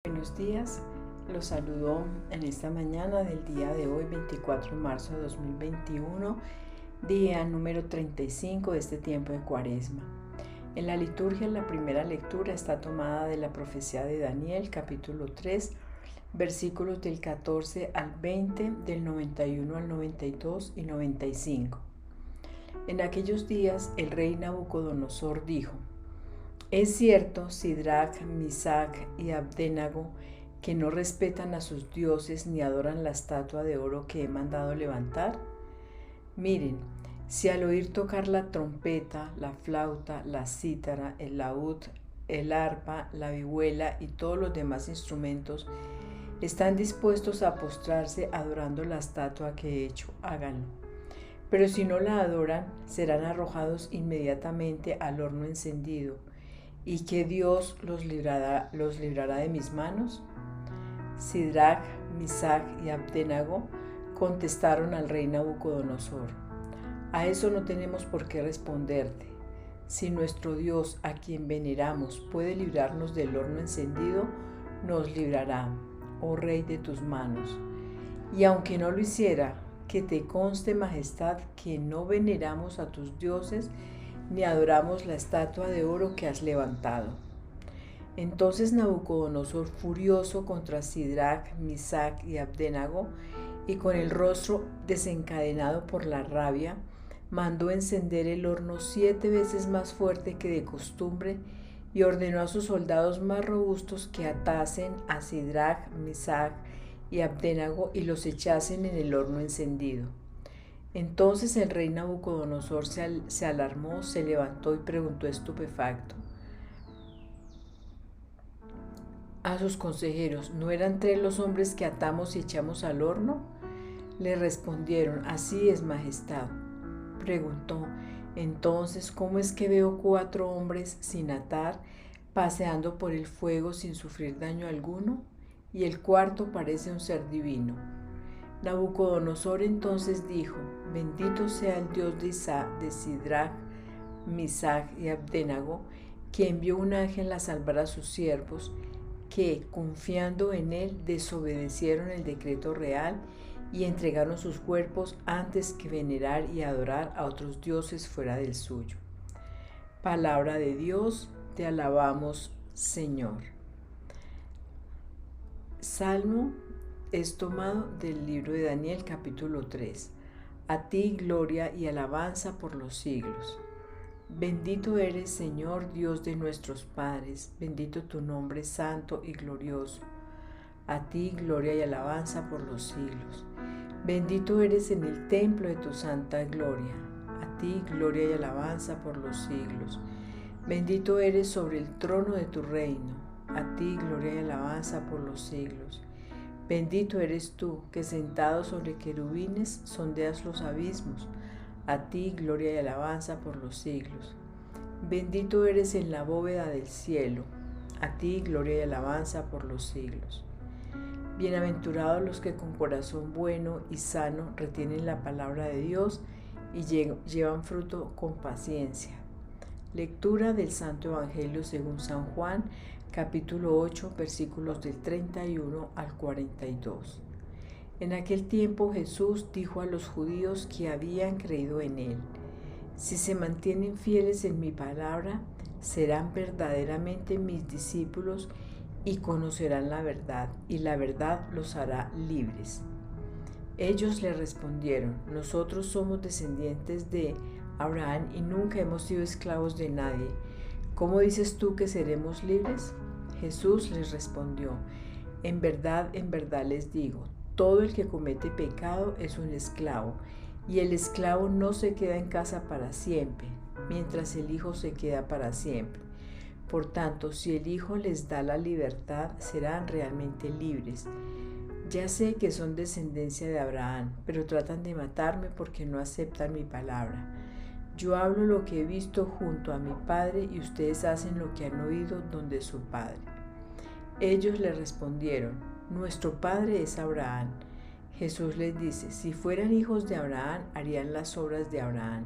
Buenos días, los saludo en esta mañana del día de hoy, 24 de marzo de 2021, día número 35 de este tiempo de Cuaresma. En la liturgia, la primera lectura está tomada de la profecía de Daniel, capítulo 3, versículos del 14 al 20, del 91 al 92 y 95. En aquellos días, el rey Nabucodonosor dijo: es cierto, Sidrac, Misac y Abdenago, que no respetan a sus dioses ni adoran la estatua de oro que he mandado levantar. Miren, si al oír tocar la trompeta, la flauta, la cítara, el laúd, el arpa, la vihuela y todos los demás instrumentos están dispuestos a postrarse adorando la estatua que he hecho, háganlo. Pero si no la adoran, serán arrojados inmediatamente al horno encendido. ¿Y qué Dios los librará de mis manos? Sidrac, Misac y Abdenago contestaron al rey Nabucodonosor: a eso no tenemos por qué responderte. Si nuestro Dios, a quien veneramos, puede librarnos del horno encendido, nos librará, oh rey, de tus manos. Y aunque no lo hiciera, que te conste, majestad, que no veneramos a tus dioses ni adoramos la estatua de oro que has levantado. Entonces Nabucodonosor, furioso contra Sidrac, Misac y Abdenago, y con el rostro desencadenado por la rabia, mandó encender el horno 7 veces más fuerte que de costumbre y ordenó a sus soldados más robustos que atasen a Sidrac, Misac y Abdenago y los echasen en el horno encendido. Entonces el rey Nabucodonosor se alarmó, se levantó y preguntó estupefacto a sus consejeros: ¿no eran 3 los hombres que atamos y echamos al horno? Le respondieron: así es, majestad. Preguntó: entonces, ¿cómo es que veo 4 hombres sin atar, paseando por el fuego sin sufrir daño alguno? Y el cuarto parece un ser divino. Nabucodonosor entonces dijo: bendito sea el Dios de Sidrac, Misac y Abdenago, que envió un ángel a salvar a sus siervos, que, confiando en él, desobedecieron el decreto real y entregaron sus cuerpos antes que venerar y adorar a otros dioses fuera del suyo. Palabra de Dios, te alabamos, Señor. Salmo es tomado del libro de Daniel, capítulo 3. A ti gloria y alabanza por los siglos. Bendito eres, Señor, Dios de nuestros padres, bendito tu nombre santo y glorioso. A ti gloria y alabanza por los siglos. Bendito eres en el templo de tu santa gloria. A ti gloria y alabanza por los siglos. Bendito eres sobre el trono de tu reino. A ti gloria y alabanza por los siglos. Bendito eres tú, que sentado sobre querubines sondeas los abismos. A ti gloria y alabanza por los siglos. Bendito eres en la bóveda del cielo. A ti gloria y alabanza por los siglos. Bienaventurados los que con corazón bueno y sano retienen la palabra de Dios y llevan fruto con paciencia. Lectura del Santo Evangelio según San Juan, capítulo 8, versículos del 31 al 42. En aquel tiempo Jesús dijo a los judíos que habían creído en él: si se mantienen fieles en mi palabra, serán verdaderamente mis discípulos y conocerán la verdad, y la verdad los hará libres. Ellos le respondieron: nosotros somos descendientes de Abraham y nunca hemos sido esclavos de nadie. ¿Cómo dices tú que seremos libres? Jesús les respondió: en verdad les digo, todo el que comete pecado es un esclavo, y el esclavo no se queda en casa para siempre, mientras el Hijo se queda para siempre. Por tanto, si el Hijo les da la libertad, serán realmente libres. Ya sé que son descendencia de Abraham, pero tratan de matarme porque no aceptan mi palabra. Yo hablo lo que he visto junto a mi padre y ustedes hacen lo que han oído donde su padre. Ellos le respondieron: nuestro padre es Abraham. Jesús les dice: si fueran hijos de Abraham, harían las obras de Abraham,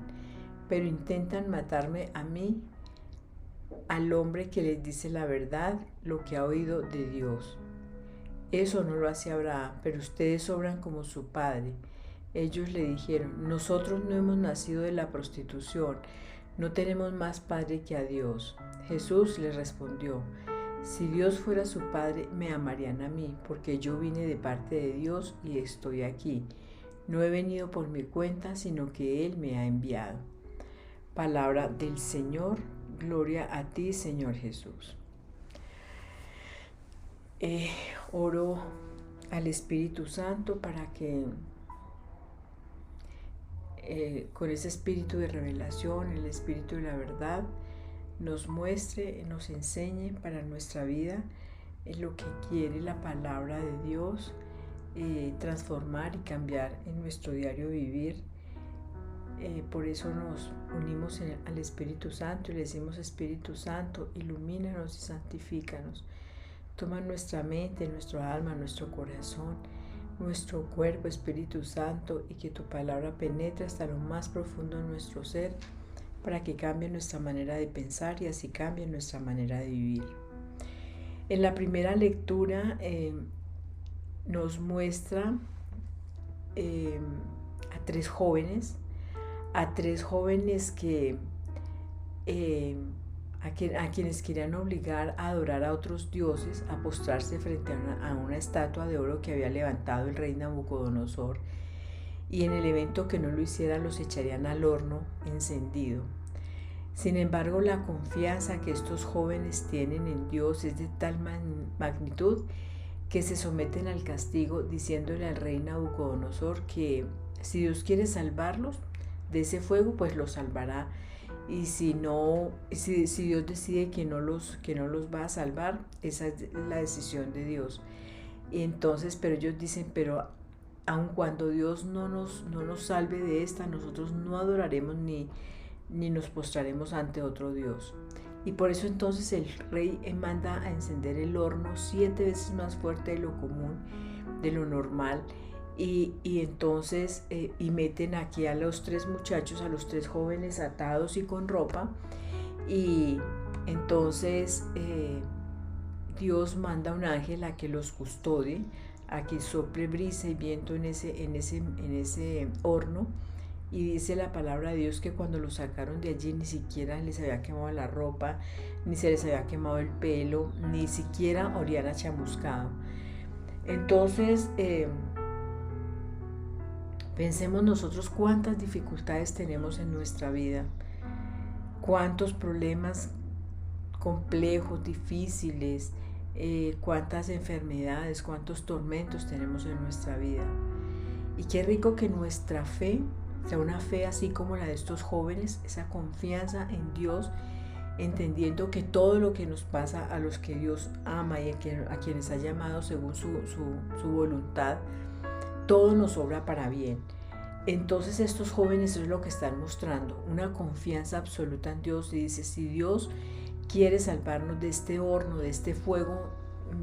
pero intentan matarme a mí, al hombre que les dice la verdad, lo que ha oído de Dios. Eso no lo hace Abraham, pero ustedes obran como su padre. Ellos le dijeron, nosotros no hemos nacido de la prostitución, no tenemos más padre que a Dios. Jesús les respondió, si Dios fuera su padre, me amarían a mí, porque yo vine de parte de Dios y estoy aquí. No he venido por mi cuenta, sino que Él me ha enviado. Palabra del Señor, gloria a ti, Señor Jesús. Oro al Espíritu Santo para que con ese espíritu de revelación, el espíritu de la verdad, nos muestre, nos enseñe para nuestra vida lo que quiere la palabra de Dios, transformar y cambiar en nuestro diario vivir. Por eso nos unimos al Espíritu Santo y le decimos, Espíritu Santo, ilumínanos y santifícanos. Toma nuestra mente, nuestro alma, nuestro corazón, nuestro cuerpo, Espíritu Santo, y que tu palabra penetre hasta lo más profundo de nuestro ser para que cambie nuestra manera de pensar y así cambie nuestra manera de vivir. En la primera lectura nos muestra a tres jóvenes que a quienes querían obligar a adorar a otros dioses, a postrarse frente a una estatua de oro que había levantado el rey Nabucodonosor, y en el evento que no lo hicieran los echarían al horno encendido. Sin embargo, la confianza que estos jóvenes tienen en Dios es de tal magnitud que se someten al castigo, diciéndole al rey Nabucodonosor que si Dios quiere salvarlos de ese fuego, pues los salvará. Y si Dios decide que no los va a salvar, esa es la decisión de Dios. Y entonces, pero ellos dicen, pero aun cuando Dios no nos salve de esta, nosotros no adoraremos ni nos postraremos ante otro Dios. Y por eso entonces el rey manda a encender el horno 7 veces más fuerte de lo común, de lo normal. Y entonces y meten aquí a los 3 muchachos, a los 3 jóvenes atados y con ropa, y entonces Dios manda un ángel a que los custodie, a que sople brisa y viento en ese horno, y dice la palabra de Dios que cuando los sacaron de allí ni siquiera les había quemado la ropa, ni se les había quemado el pelo, ni siquiera olían a chamuscado. Entonces pensemos nosotros cuántas dificultades tenemos en nuestra vida, cuántos problemas complejos, difíciles, cuántas enfermedades, cuántos tormentos tenemos en nuestra vida. Y qué rico que nuestra fe sea una fe así como la de estos jóvenes, esa confianza en Dios, entendiendo que todo lo que nos pasa a los que Dios ama y a quienes ha llamado según su voluntad, todo nos obra para bien. Entonces estos jóvenes es lo que están mostrando, una confianza absoluta en Dios, y dice, si Dios quiere salvarnos de este horno, de este fuego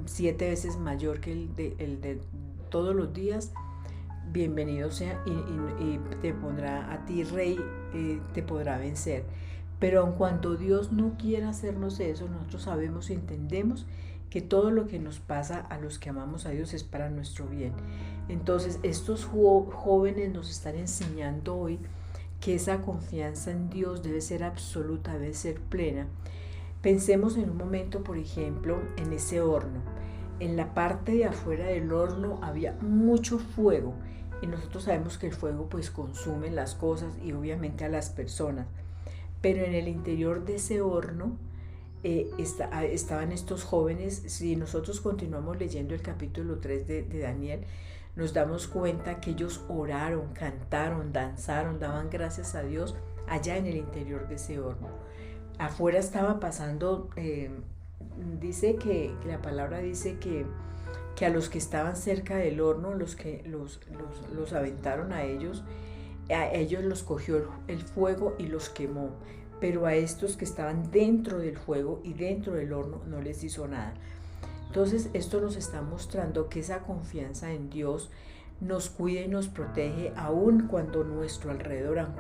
7 veces mayor que el de todos los días, bienvenido sea, y te pondrá a ti rey, te podrá vencer. Pero aun cuando Dios no quiera hacernos eso, nosotros sabemos y entendemos que todo lo que nos pasa a los que amamos a Dios es para nuestro bien. Entonces estos jóvenes nos están enseñando hoy que esa confianza en Dios debe ser absoluta, debe ser plena. Pensemos en un momento, por ejemplo, en ese horno. En la parte de afuera del horno había mucho fuego, y nosotros sabemos que el fuego pues consume las cosas y obviamente a las personas. Pero en el interior de ese horno estaban estos jóvenes. Si nosotros continuamos leyendo el capítulo 3 de Daniel, nos damos cuenta que ellos oraron, cantaron, danzaron, daban gracias a Dios allá en el interior de ese horno. Afuera estaba pasando, dice que la palabra dice que a los que estaban cerca del horno, los aventaron a ellos los cogió el fuego y los quemó. Pero a estos que estaban dentro del fuego y dentro del horno no les hizo nada. Entonces esto nos está mostrando que esa confianza en Dios nos cuida y nos protege aun cuando nuestro alrededor, aun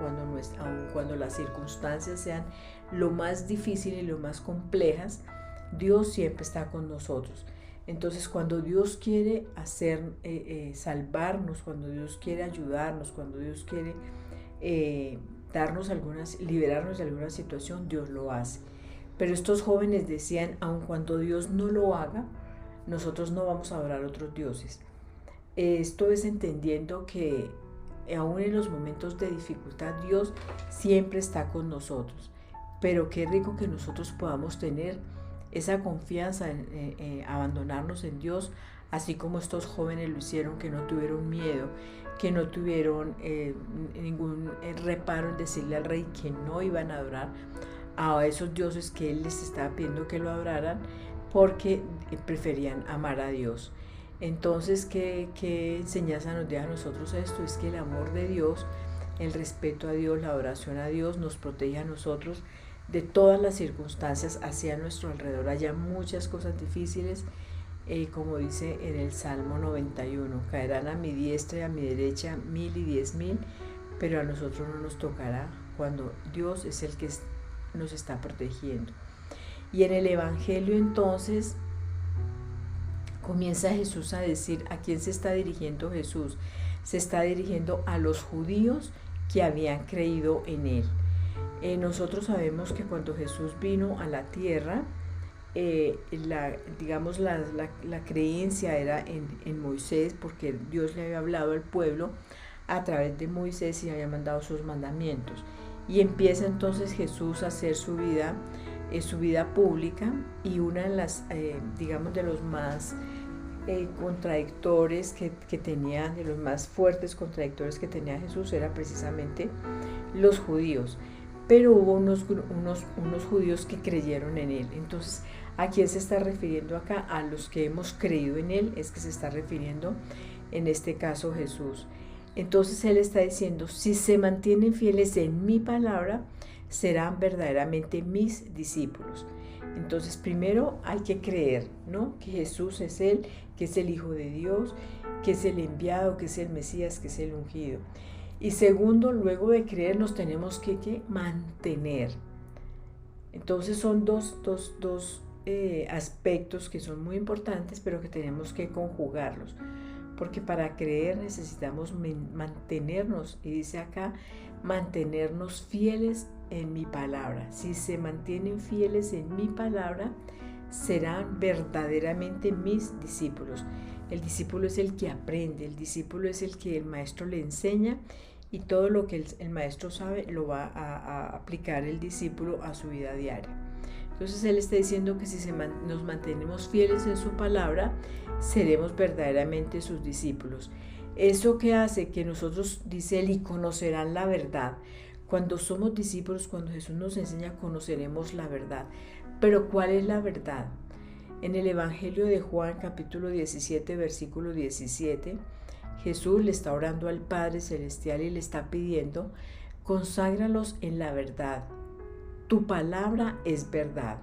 cuando las circunstancias sean lo más difíciles y lo más complejas, Dios siempre está con nosotros. Entonces, cuando Dios quiere salvarnos, cuando Dios quiere ayudarnos, cuando Dios quiere liberarnos de alguna situación, Dios lo hace. Pero estos jóvenes decían, aun cuando Dios no lo haga, nosotros no vamos a adorar a otros dioses. Esto es entendiendo que aún en los momentos de dificultad, Dios siempre está con nosotros. Pero qué rico que nosotros podamos tener esa confianza en abandonarnos en Dios, así como estos jóvenes lo hicieron, que no tuvieron miedo, que no tuvieron ningún reparo en decirle al rey que no iban a adorar a esos dioses que él les estaba pidiendo que lo adoraran, porque preferían amar a Dios. Entonces, ¿qué enseñanza nos deja a nosotros esto? Es que el amor de Dios, el respeto a Dios, la adoración a Dios nos protege a nosotros de todas las circunstancias hacia nuestro alrededor. Haya muchas cosas difíciles, como dice en el Salmo 91, caerán a mi diestra y a mi derecha 1000 y 10,000, pero a nosotros no nos tocará, cuando Dios es el que nos está protegiendo. Y en el Evangelio entonces comienza Jesús a decir, ¿a quién se está dirigiendo Jesús? Se está dirigiendo a los judíos que habían creído en él. Nosotros sabemos que cuando Jesús vino a la tierra, la creencia era en Moisés, porque Dios le había hablado al pueblo a través de Moisés y había mandado sus mandamientos. Y empieza entonces Jesús a hacer su vida pública, y una de las, de los más contradictores que tenía, de los más fuertes contradictores que tenía Jesús, era precisamente los judíos. Pero hubo unos judíos que creyeron en él. Entonces, ¿a quién se está refiriendo acá? A los que hemos creído en él, es que se está refiriendo en este caso Jesús. Entonces él está diciendo, si se mantienen fieles en mi palabra, serán verdaderamente mis discípulos. Entonces primero hay que creer, ¿no?, que Jesús es él, que es el Hijo de Dios, que es el enviado, que es el Mesías, que es el ungido. Y segundo, luego de creer nos tenemos que mantener. Entonces son dos aspectos que son muy importantes, pero que tenemos que conjugarlos. Porque para creer necesitamos mantenernos, y dice acá, mantenernos fieles en mi palabra. Si se mantienen fieles en mi palabra, serán verdaderamente mis discípulos. El discípulo es el que aprende, el discípulo es el que el maestro le enseña, y todo lo que el maestro sabe lo va a aplicar el discípulo a su vida diaria. Entonces él está diciendo que si nos mantenemos fieles en su palabra, seremos verdaderamente sus discípulos. Eso que hace que nosotros, dice él, y conocerán la verdad. Cuando somos discípulos, cuando Jesús nos enseña, conoceremos la verdad. Pero ¿cuál es la verdad? En el Evangelio de Juan, capítulo 17, versículo 17, Jesús le está orando al Padre Celestial y le está pidiendo, conságralos en la verdad. Tu palabra es verdad.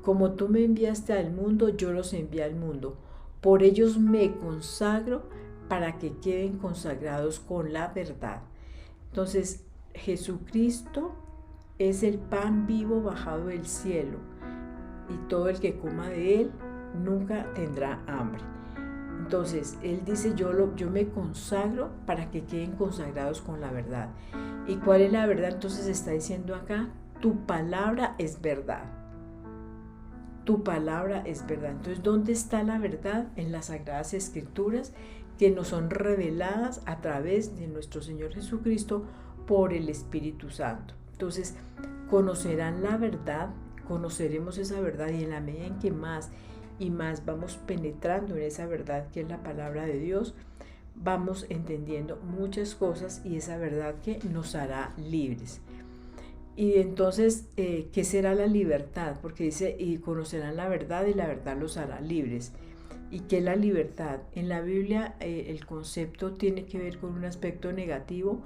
Como tú me enviaste al mundo, yo los envié al mundo. Por ellos me consagro para que queden consagrados con la verdad. Entonces, Jesucristo es el pan vivo bajado del cielo, y todo el que coma de él nunca tendrá hambre. Entonces, él dice, yo me consagro para que queden consagrados con la verdad. ¿Y cuál es la verdad? Entonces está diciendo acá, tu palabra es verdad. Tu palabra es verdad. Entonces, ¿dónde está la verdad? En las Sagradas Escrituras, que nos son reveladas a través de nuestro Señor Jesucristo por el Espíritu Santo. Entonces, conocerán la verdad, conoceremos esa verdad, y en la medida en que más y más vamos penetrando en esa verdad que es la palabra de Dios, vamos entendiendo muchas cosas, y esa verdad que nos hará libres. Y entonces, ¿qué será la libertad? Porque dice, y conocerán la verdad y la verdad los hará libres. ¿Y qué es la libertad? En la Biblia el concepto tiene que ver con un aspecto negativo,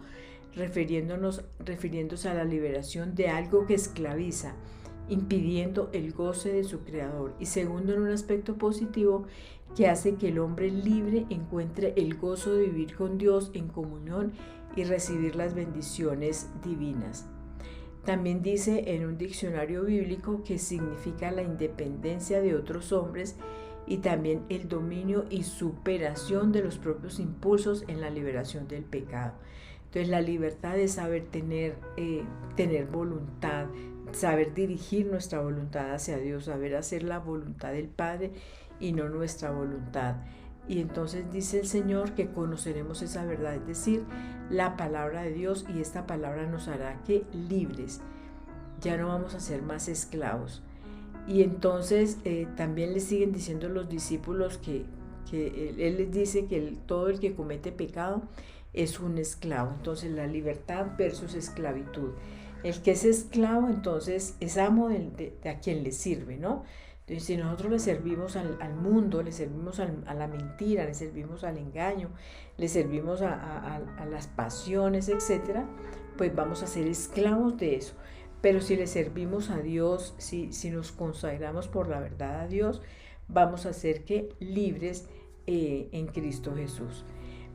refiriéndose a la liberación de algo que esclaviza, impidiendo el goce de su creador. Y segundo, en un aspecto positivo, que hace que el hombre libre encuentre el gozo de vivir con Dios en comunión y recibir las bendiciones divinas. También dice en un diccionario bíblico que significa la independencia de otros hombres y también el dominio y superación de los propios impulsos en la liberación del pecado. Entonces la libertad es saber tener voluntad, saber dirigir nuestra voluntad hacia Dios, saber hacer la voluntad del Padre y no nuestra voluntad. Y entonces dice el Señor que conoceremos esa verdad, es decir, la palabra de Dios, y esta palabra nos hará que libres, ya no vamos a ser más esclavos. Y entonces también le siguen diciendo los discípulos que Él les dice que todo el que comete pecado es un esclavo. Entonces la libertad versus esclavitud. El que es esclavo entonces es amo de a quien le sirve, ¿no? Entonces si nosotros le servimos al mundo, le servimos a la mentira, le servimos al engaño, le servimos a las pasiones, etc., pues vamos a ser esclavos de eso. Pero si le servimos a Dios, si nos consagramos por la verdad a Dios, vamos a ser libres en Cristo Jesús.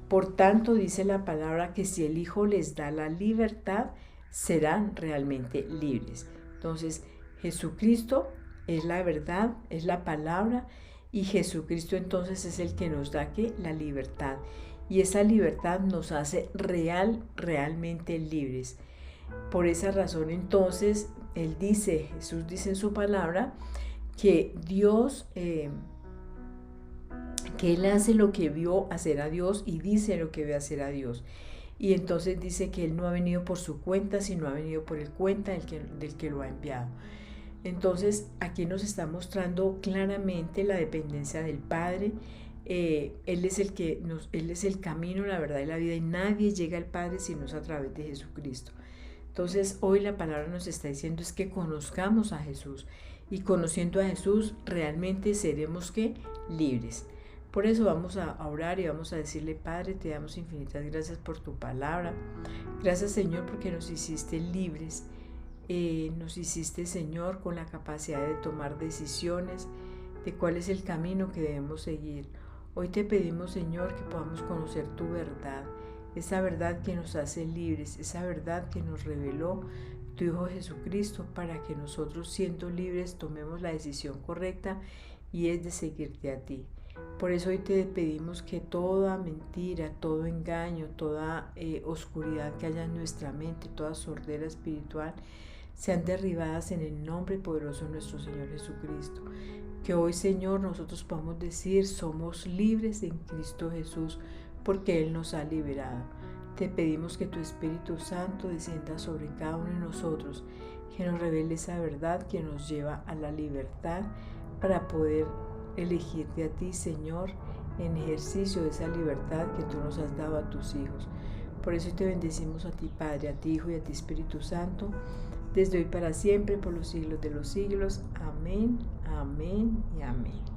Por tanto, dice la palabra que si el Hijo les da la libertad, serán realmente libres. Entonces, Jesucristo es la verdad, es la palabra, y Jesucristo entonces es el que nos da la libertad. Y esa libertad nos hace realmente libres. Por esa razón entonces Jesús dice en su palabra que Dios, que Él hace lo que vio hacer a Dios y dice lo que ve hacer a Dios. Y entonces dice que Él no ha venido por su cuenta, sino ha venido por el cuenta del que lo ha enviado. Entonces aquí nos está mostrando claramente la dependencia del Padre. Él es el camino, la verdad y la vida, y nadie llega al Padre si no es a través de Jesucristo. Entonces hoy la palabra nos está diciendo es que conozcamos a Jesús, y conociendo a Jesús realmente seremos libres. Por eso vamos a orar y vamos a decirle: Padre, te damos infinitas gracias por tu palabra. Gracias, Señor, porque nos hiciste libres. Nos hiciste, Señor, con la capacidad de tomar decisiones de cuál es el camino que debemos seguir. Hoy te pedimos, Señor, que podamos conocer tu verdad, esa verdad que nos hace libres, esa verdad que nos reveló tu Hijo Jesucristo, para que nosotros, siendo libres, tomemos la decisión correcta, y es de seguirte a ti. Por eso hoy te pedimos que toda mentira, todo engaño, toda oscuridad que haya en nuestra mente, toda sordera espiritual, sean derribadas en el nombre poderoso de nuestro Señor Jesucristo. Que hoy, Señor, nosotros podamos decir: somos libres en Cristo Jesús, porque Él nos ha liberado. Te pedimos que tu Espíritu Santo descienda sobre cada uno de nosotros, que nos revele esa verdad que nos lleva a la libertad, para poder elegirte a ti, Señor, en ejercicio de esa libertad que tú nos has dado a tus hijos. Por eso te bendecimos a ti, Padre, a ti, Hijo y a ti, Espíritu Santo, desde hoy para siempre, por los siglos de los siglos. Amén, amén y amén.